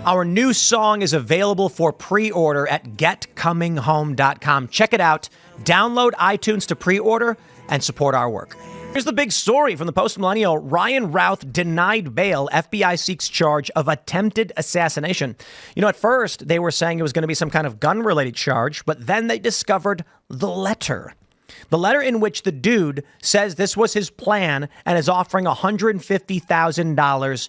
Our new song is available for pre-order at getcominghome.com. Check it out. Download iTunes to pre-order and support our work. Here's the big story from the Post-Millennial. Ryan Routh denied bail. FBI seeks charge of attempted assassination. You know, at first they were saying it was going to be some kind of gun-related charge, but then they discovered the letter. The letter in which the dude says this was his plan and is offering $150,000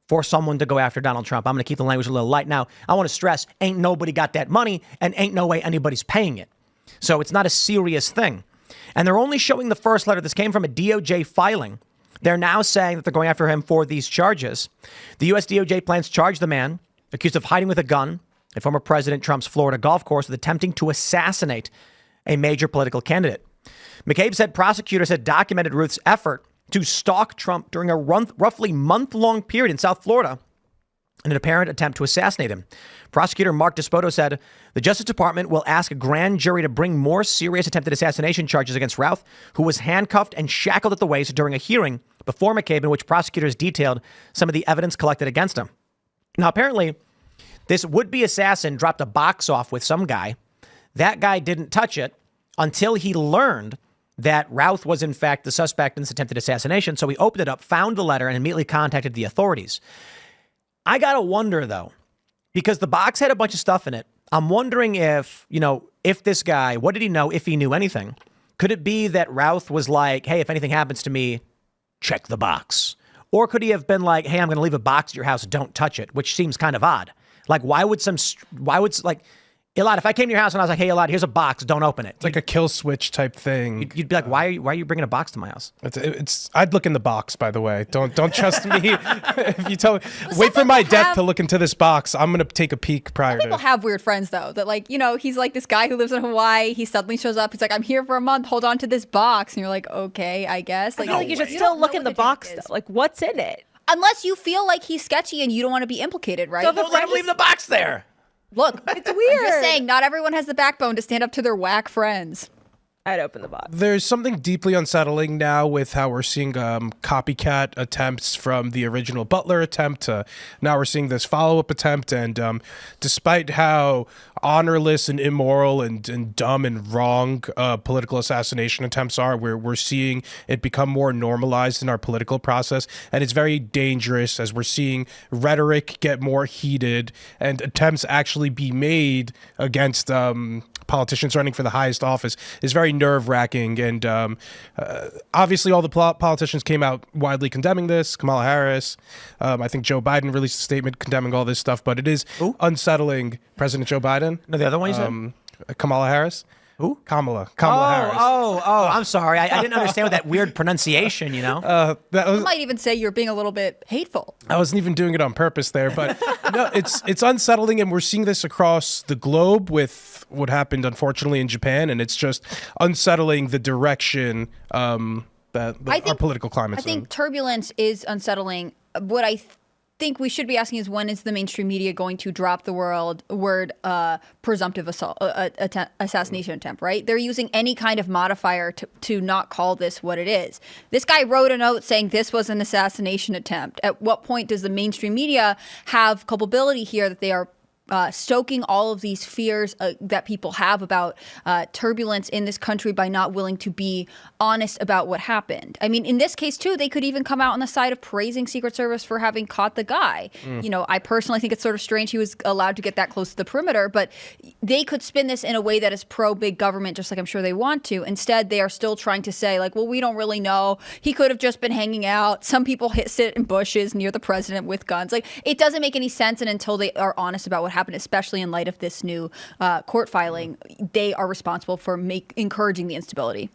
for someone to go after Donald Trump. I'm going to keep the language a little light. Now, I want to stress, ain't nobody got that money and ain't no way anybody's paying it. So it's not a serious thing. And they're only showing the first letter. This came from a DOJ filing. They're now saying that they're going after him for these charges. The U.S. DOJ plans to charge the man accused of hiding with a gun at former President Trump's Florida golf course with attempting to assassinate a major political candidate. McCabe said prosecutors had documented Ruth's effort to stalk Trump during a roughly month-long period in South Florida in an apparent attempt to assassinate him. Prosecutor Mark Despoto said the Justice Department will ask a grand jury to bring more serious attempted assassination charges against Routh, who was handcuffed and shackled at the waist during a hearing before McCabe in which prosecutors detailed some of the evidence collected against him. Now, apparently, this would-be assassin dropped a box off with some guy. That guy didn't touch it until he learned that Routh was, in fact, the suspect in this attempted assassination. So he opened it up, found the letter, and immediately contacted the authorities. I got to wonder, though, because the box had a bunch of stuff in it. I'm wondering if this guy, what did he know, if he knew anything? Could it be that Routh was like, hey, if anything happens to me, check the box? Or could he have been like, hey, I'm going to leave a box at your house, don't touch it, which seems kind of odd. Like, Elad, if I came to your house and I was like, hey, Elad, here's a box, don't open it. It's like a kill switch type thing. You'd be like, why are you bringing a box to my house? I'd look in the box, by the way. Don't trust me. If you tell me, wait for my death to look into this box, I'm going to take a peek prior to. People have weird friends, though, that he's like this guy who lives in Hawaii. He suddenly shows up. He's like, I'm here for a month. Hold on to this box. And you're like, okay, I guess. I feel like you should still look in the box, though. Like, what's in it? Unless you feel like he's sketchy and you don't want to be implicated, right? So don't let him leave the box there. Look, it's weird. I'm just saying, not everyone has the backbone to stand up to their whack friends. I'd open the box. There's something deeply unsettling now with how we're seeing copycat attempts from the original Butler attempt. Now we're seeing this follow-up attempt. And despite how honorless and immoral and dumb and wrong political assassination attempts are, we're seeing it become more normalized in our political process. And it's very dangerous as we're seeing rhetoric get more heated and attempts actually be made against politicians running for the highest office is very nerve-wracking. And obviously all the politicians came out widely condemning this. Kamala Harris, I think Joe Biden released a statement condemning all this stuff, but it is unsettling. President Joe Biden. No, the other one you said? Kamala Harris. Who? Kamala Harris. I'm sorry. I didn't understand with that weird pronunciation, you know? You might even say you're being a little bit hateful. I wasn't even doing it on purpose there, but no, it's unsettling, and we're seeing this across the globe with what happened, unfortunately, in Japan, and it's just unsettling the direction that our political climate's in. I think turbulence is unsettling. What I think we should be asking is, when is the mainstream media going to drop the word presumptive assault, assassination attempt, right? They're using any kind of modifier to not call this what it is. This guy wrote a note saying this was an assassination attempt. At what point does the mainstream media have culpability here that they are stoking all of these fears that people have about turbulence in this country by not willing to be honest about what happened? I mean, in this case, too, they could even come out on the side of praising Secret Service for having caught the guy. You know, I personally think it's sort of strange he was allowed to get that close to the perimeter, but they could spin this in a way that is pro-big government, just like I'm sure they want to. Instead, they are still trying to say, like, well, we don't really know. He could have just been hanging out. Some people sit in bushes near the president with guns. Like, it doesn't make any sense, and until they are honest about what happened, especially in light of this new court filing, they are responsible for encouraging the instability.